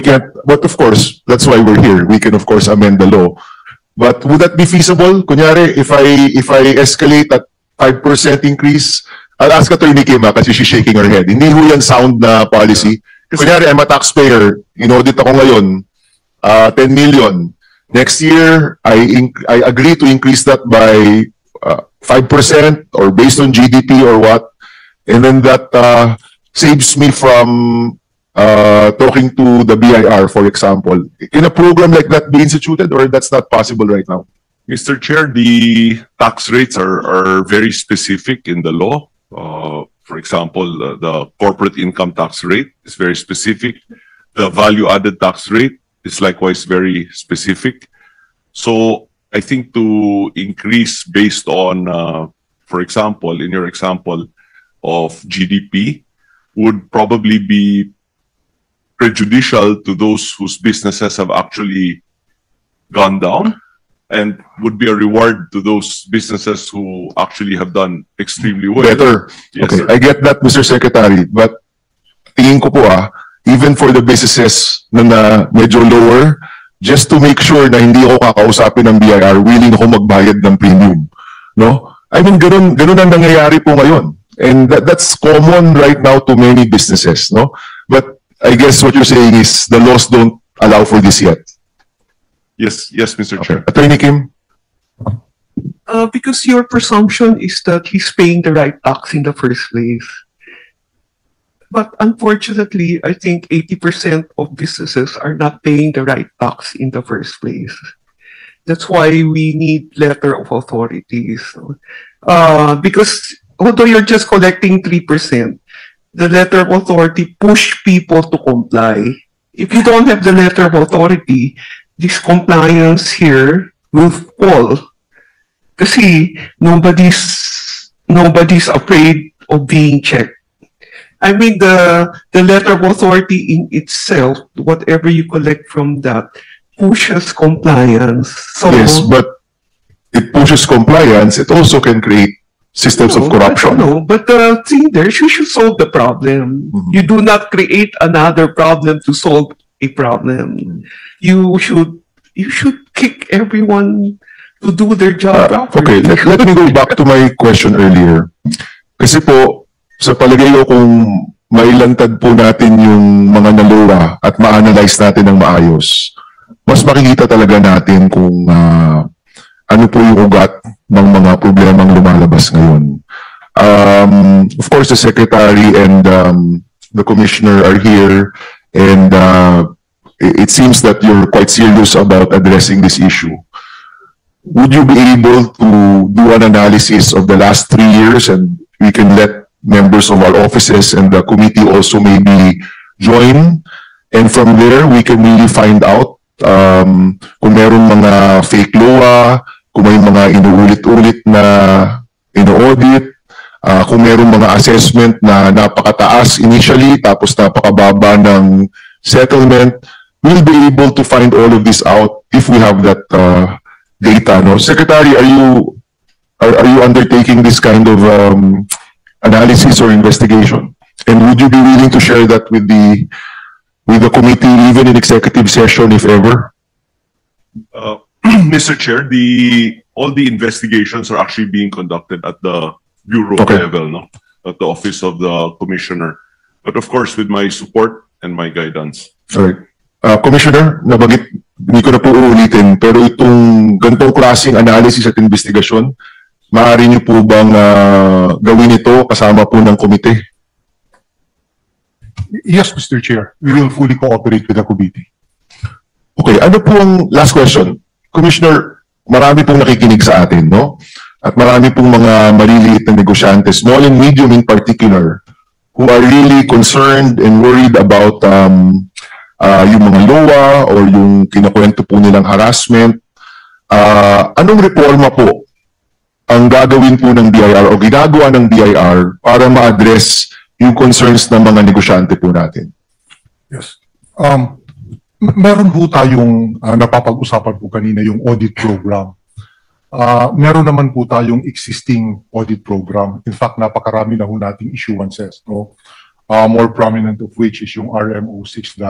can't, but of course, that's why we're here. We can, of course, amend the law. But would that be feasible? Kunyari, if I escalate at 5% increase, I'll ask Attorney Kim kasi she's shaking her head. Hindi ho yan sound na policy. Kunyari, I'm a taxpayer, in-audit ako ngayon, 10 million. Next year, I agree to increase that by 5% or based on GDP or what, and then that saves me from talking to the BIR, for example. Can a program like that be instituted, or that's not possible right now? Mr. Chair, the tax rates are very specific in the law. For example, the corporate income tax rate is very specific. The value-added tax rate is likewise very specific. So I think to increase based on, for example, in your example of GDP, would probably be prejudicial to those whose businesses have actually gone down, and would be a reward to those businesses who actually have done extremely well. Better. Yes, okay, sir. I get that, Mr. Secretary, but tingin ko po even for the businesses na medyo lower, just to make sure na hindi ako kakausapin ng BIR, willing ako magbayad ng premium. No? I mean, ganun ang nangyayari po ngayon. And that's common right now to many businesses. No? But I guess what you're saying is the laws don't allow for this yet. Yes, Mr. Chair. Attorney Kim? Because your presumption is that he's paying the right tax in the first place. But unfortunately, I think 80% of businesses are not paying the right tax in the first place. That's why we need letter of authorities. Because although you're just collecting 3%, the letter of authority push people to comply. If you don't have the letter of authority, this compliance here will fall. Kasi nobody's afraid of being checked. I mean, the letter of authority in itself, whatever you collect from that, pushes compliance. So, yes, but it pushes compliance. It also can create systems of corruption. No, but the thing there, you should solve the problem. You do not create another problem to solve a problem. You should kick everyone to do their job properly. Okay, let me go back to my question earlier. Kasi po, sa palagay ko kung mailantad po natin yung mga nalowa at ma-analyze natin ng maayos, mas makikita talaga natin kung ano po yung ugat ng mga problemang lumalabas ngayon. Of course, the Secretary and the Commissioner are here, and it seems that you're quite serious about addressing this issue. Would you be able to do an analysis of the last 3 years, and we can let members of our offices and the committee also maybe join, and from there we can really find out kung meron mga fake law, kung may mga inuulit-ulit na ino-audit, kung meron mga assessment na napakataas initially tapos napakababa ng settlement. We'll be able to find all of this out if we have that data. No? Secretary, are you undertaking this kind of analysis or investigation? And would you be willing to share that with the committee, even in executive session, if ever? Mr. Chair, all the investigations are actually being conducted at the bureau level, no? At the office of the commissioner. But of course, with my support and my guidance. Sorry. Commissioner, nabagit, hindi ko na po uulitin, pero itong ganitong klaseng analysis at investigasyon, maaari niyo po bang gawin ito kasama po ng komite? Yes, Mr. Chair. We will fully cooperate with the committee. Okay, ano po ang last question? Commissioner, marami pong nakikinig sa atin, no? At marami pong mga maliliit na negosyante, small and medium in particular, who are really concerned and worried about yung mga LOA or yung kinakwento po nilang harassment. Anong reforma po ang gagawin po ng BIR o ginagawa ng BIR para ma-address yung concerns ng mga negosyante po natin? Yes. Meron po tayong napapag-usapan po kanina yung audit program. Meron naman po tayong existing audit program. In fact, napakarami na po nating issuances. No? More prominent of which is yung RMO 6-2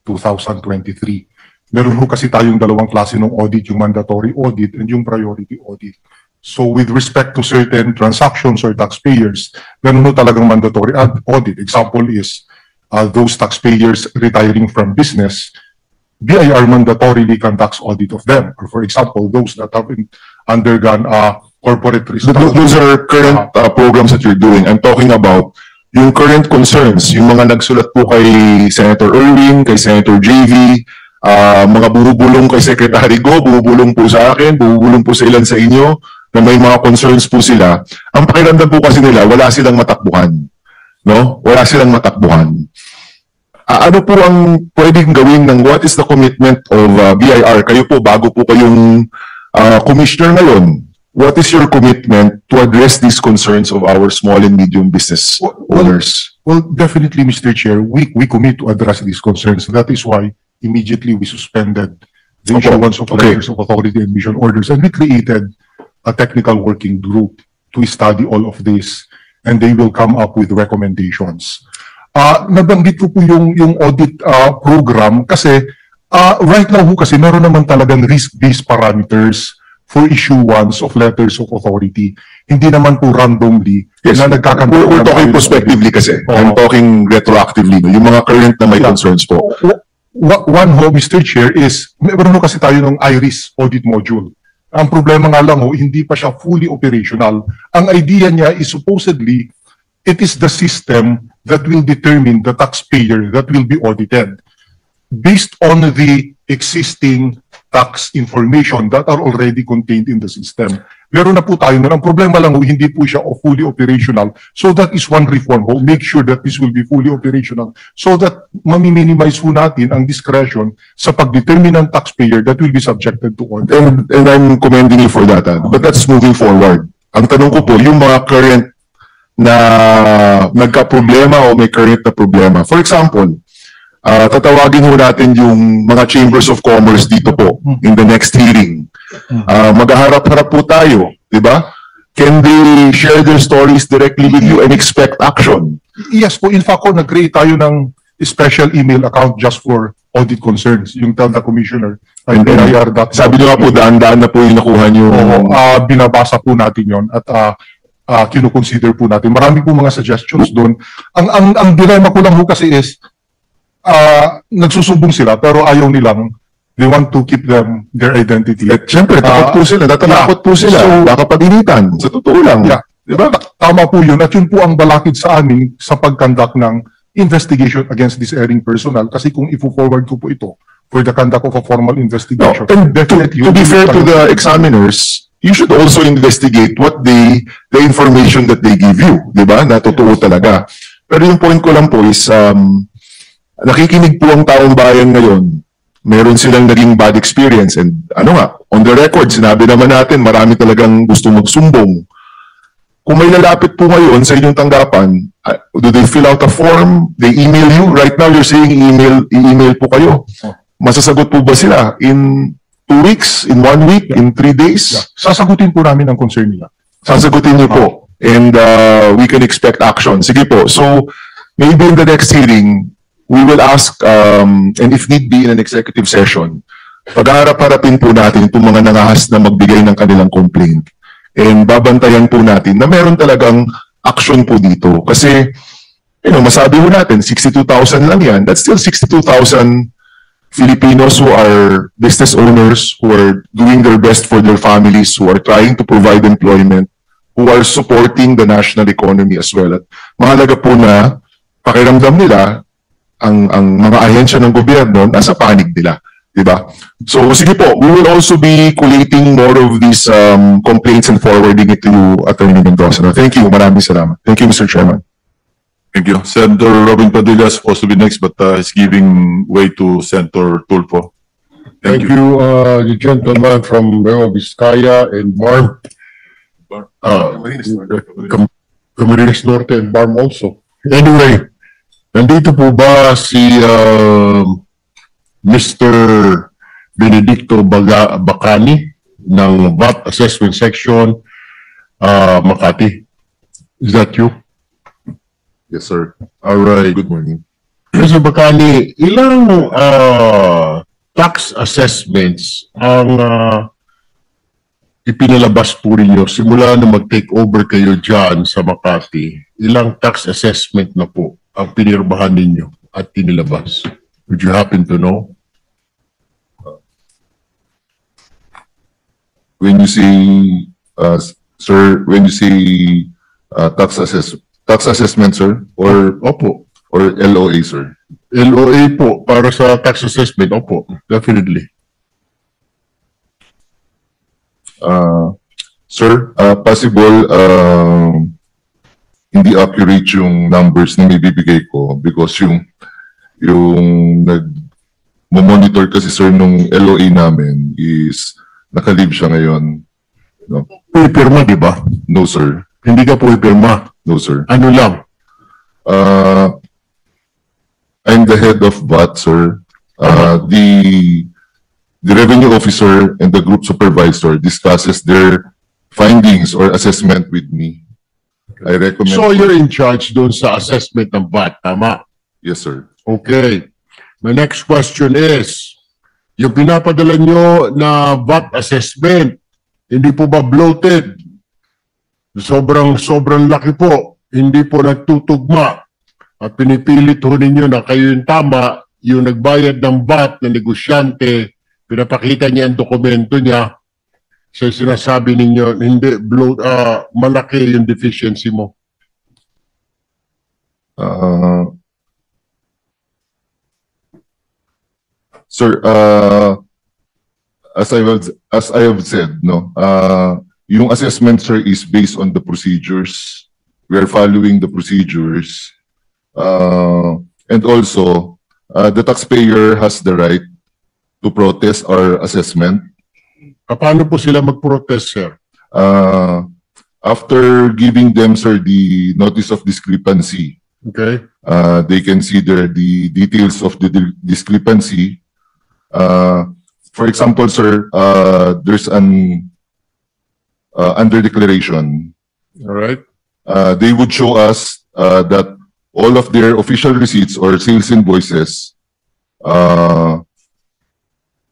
2023. Meron ho kasi tayong dalawang klase ng audit, yung mandatory audit and yung priority audit. So with respect to certain transactions or taxpayers, meron ho talagang mandatory audit. Example is those taxpayers retiring from business, BIR mandatorily conducts audit of them. Or for example, those that have undergone corporate restructuring. Those are current programs that you're doing. I'm talking about yung current concerns, yung mga nagsulat po kay Senator Erwin, kay Senator JV, mga bumubulong kay Secretary Go, bumubulong po sa akin, bumubulong po sa ilan sa inyo, na may mga concerns po sila. Ang pakiramdam po kasi nila, wala silang matakbuhan. No? Wala silang matakbuhan. Ano po ang pwedeng gawin ng what is the commitment of BIR? Kayo po, bago po kayong commissioner ngayon, what is your commitment to address these concerns of our small and medium business owners? Well, definitely, Mr. Chair, we commit to address these concerns. That is why immediately we suspended the issuance of letters of authority and mission orders, and we created a technical working group to study all of this, and they will come up with recommendations. Nabanggit ko po yung audit program kasi right now ho kasi meron naman talagang risk-based parameters for issuance of letters of authority. Hindi naman po randomly na nagkakanto. We're talking prospectively kasi. I'm talking retroactively. No? Yung mga current na may concerns po. One ho, Mr. Chair, is meron ho kasi tayo ng IRIS audit module. Ang problema nga lang ho, hindi pa siya fully operational. Ang idea niya is supposedly, it is the system that will determine the taxpayer that will be audited based on the existing tax information that are already contained in the system. Meron na po tayo na. Ang problema lang ho, hindi po siya fully operational. So that is one reform ho. Make sure that this will be fully operational so that mami-minimize ho natin ang discretion sa pag-determine ng taxpayer that will be subjected to audit. And I'm commending you for that. But that's moving forward. Ang tanong ko po, yung mga current na nagka-problema o may current na problema. For example, tatawagin ho natin yung mga chambers of commerce dito po in the next hearing. Maghaharap-harap po tayo, di ba? Can they share their stories directly with you and expect action? Yes po, in fact, nag-create tayo ng special email account just for audit concerns, yung tell the commissioner. And then, sabi nyo nga po, daan-daan na po yung nakuha nyo. Binabasa po natin yon at kino-consider po natin. Marami po mga suggestions doon. Ang dilemma ko lang ho kasi is, nagsusumbong sila pero ayaw nilang, they want to keep their identity. Siyempre, takot po sila, natatakot po sila. So, baka pag-initan, sa totoo lang. Yeah. Diba? Tama po yun. At yun po ang balakid sa amin sa pag-conduct ng investigation against this erring personnel. Kasi kung i-forward ko po ito for the conduct of a formal investigation. No, and to be fair to the examiners, you should also investigate what the information that they give you, di ba? Na totoo talaga. Pero yung point ko lang po is, nakikinig po ang taong bayan ngayon. Meron silang naging bad experience. And ano nga, on the record, sinabi naman natin, marami talagang gusto magsumbong. Kung may lalapit po ngayon sa inyong tanggapan, do they fill out a form? They email you? Right now, you're saying i-email po kayo. Masasagot po ba sila in 2 weeks, in 1 week, in 3 days? Yeah. Sasagutin po namin ang concern nila. Sasagutin niyo po. And we can expect action. Sige po. So, maybe in the next hearing, we will ask, and if need be in an executive session, pag-harap-harapin po natin itong mga nangahas na magbigay ng kanilang complaint. And babantayan po natin na meron talagang action po dito. Kasi, masabi po natin, 62,000 lang yan. That's still 62,000 Filipinos who are business owners, who are doing their best for their families, who are trying to provide employment, who are supporting the national economy as well. At mahalaga po na pakiramdam nila, ang mga ahensya ng gobyerno, nasa panig nila. Diba? So, sige po, we will also be collating more of these complaints and forwarding it to you, Attorney Mendoza. Thank you. Maraming salamat. Thank you, Mr. Chairman. Thank you. Senator Robin Padilla is supposed to be next, but he's giving way to Senator Tulfo. Thank you, the gentleman from Nueva Vizcaya and Barm. Camarines Norte and Barm also. Anyway, nandito po ba si Mr. Benedicto Bacani ng VAT Assessment Section, Makati? Is that you? Yes, sir. All right. Good morning. Kasi Bakani, ilang tax assessments ang ipinalabas po ninyo simula na mag-take over kayo dyan sa Makati? Ilang tax assessment na po ang pinirmahan ninyo at pinilabas? Would you happen to know? When you say, sir, when you say tax assessment, sir, or Opo. or LOA, sir? LOA po para sa tax assessment. Opo, definitely. Sir, possible hindi accurate yung numbers na may bibigay ko because yung nag-monitor kasi sir nung LOA namin is nakalib siya ngayon. No, Pipirma, di ba? no sir. Hindi ka po ipirma. No sir. Ano lang? I'm the head of VAT, sir. The revenue officer and the group supervisor discusses their findings or assessment with me. I recommend. So you're in charge doon sa assessment ng VAT, tama? Yes, sir. Okay. My next question is, yung pinapadala nyo na VAT assessment, hindi po ba bloated? Sobrang laki po. Hindi po nagtutugma. At pinipilit ho ninyo na kayo yung tama, yung nagbayad ng VAT na negosyante, pinapakita niya ang dokumento niya, so sinasabi ninyo, hindi, malaki yung deficiency mo. Sir, as I have said, no, yung assessment, sir, is based on the procedures. We are following the procedures. And also, the taxpayer has the right to protest our assessment. Paano po sila mag-protest, sir? After giving them, sir, the notice of discrepancy, Okay? they can see the details of the discrepancy. For example, sir, there's an under declaration. All right? They would show us that all of their official receipts or sales invoices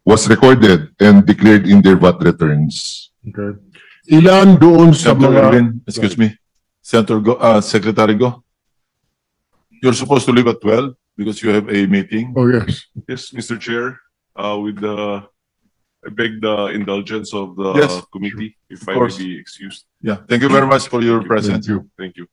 was recorded and declared in their VAT returns. Okay. Ilan doon sa Senator mga... Erwin, excuse me. Secretary Go. You're supposed to leave at 12 because you have a meeting. Oh, yes. Yes, Mr. Chair, I beg the indulgence of the Yes, committee, if Of I may course. be excused. Yeah, thank you very much for your presence. Thank you.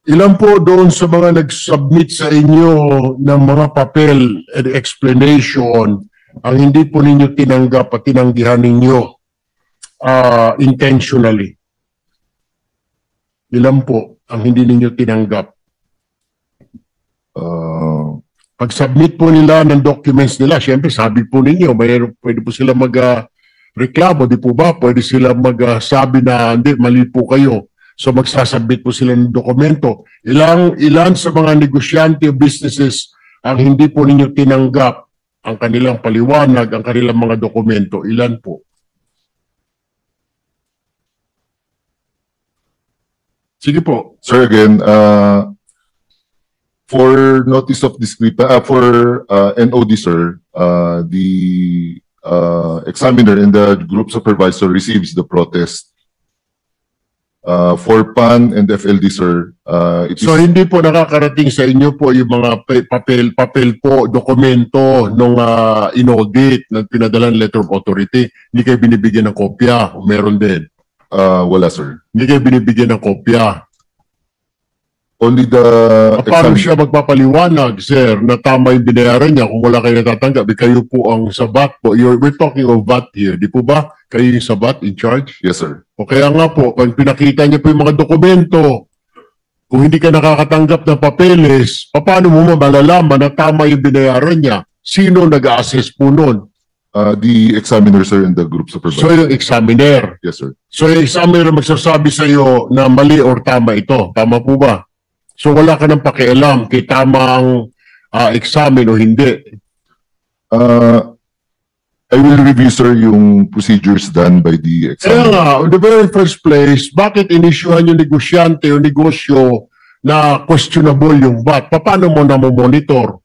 Ilan po doon sa mga nag-submit sa inyo ng mga papel and explanation ang hindi po ninyo tinanggap at tinanggihan ninyo intentionally? Ilan po ang hindi ninyo tinanggap? Pag-submit po nila ng documents nila, syempre sabi po ninyo, pwede po sila mag-reklamo, di po ba? Pwede sila mag-sabi na hindi, mali po kayo. So magsasubmit po sila ng dokumento. Ilan sa mga negosyante o businesses ang hindi po ninyo tinanggap ang kanilang paliwanag, ang kanilang mga dokumento? Ilan po? Sige po. Sir, again, for notice of discrepancy, for NOD, sir, the examiner and the group supervisor receives the protest. For PAN and FLD, sir, it is... So hindi po nakakarating sa inyo po yung mga papel po, dokumento nung in-audit na pinadalan letter of authority. Hindi kayo binibigyan ng kopya. Meron din. wala, sir. Hindi kayo binibigyan ng kopya. Only the... Paano siya magpapaliwanag, sir, na tama yung binayaran niya kung wala kayo natatanggap? Kayo po ang sa VAT po. We're talking of VAT here. Di po ba? Kayo yung sa VAT in charge? Yes, sir. O kaya nga po, pag pinakita niya po yung mga dokumento, kung hindi ka nakakatanggap ng papeles, paano mo malalaman na tama yung binayaran niya? Sino nag-assess po nun? The examiner, sir, and the group So supervisor. yung examiner. Yes, sir. So yung examiner magsasabi sa iyo na mali or tama ito. Tama po ba? So wala ka nang pakialam kay tama ang examine o hindi. I will review, sir, yung procedures done by the Kaya examiner. nga, in the very first place, bakit inisyuhan yung negosyante o negosyo na questionable yung VAT, paano mo na monitor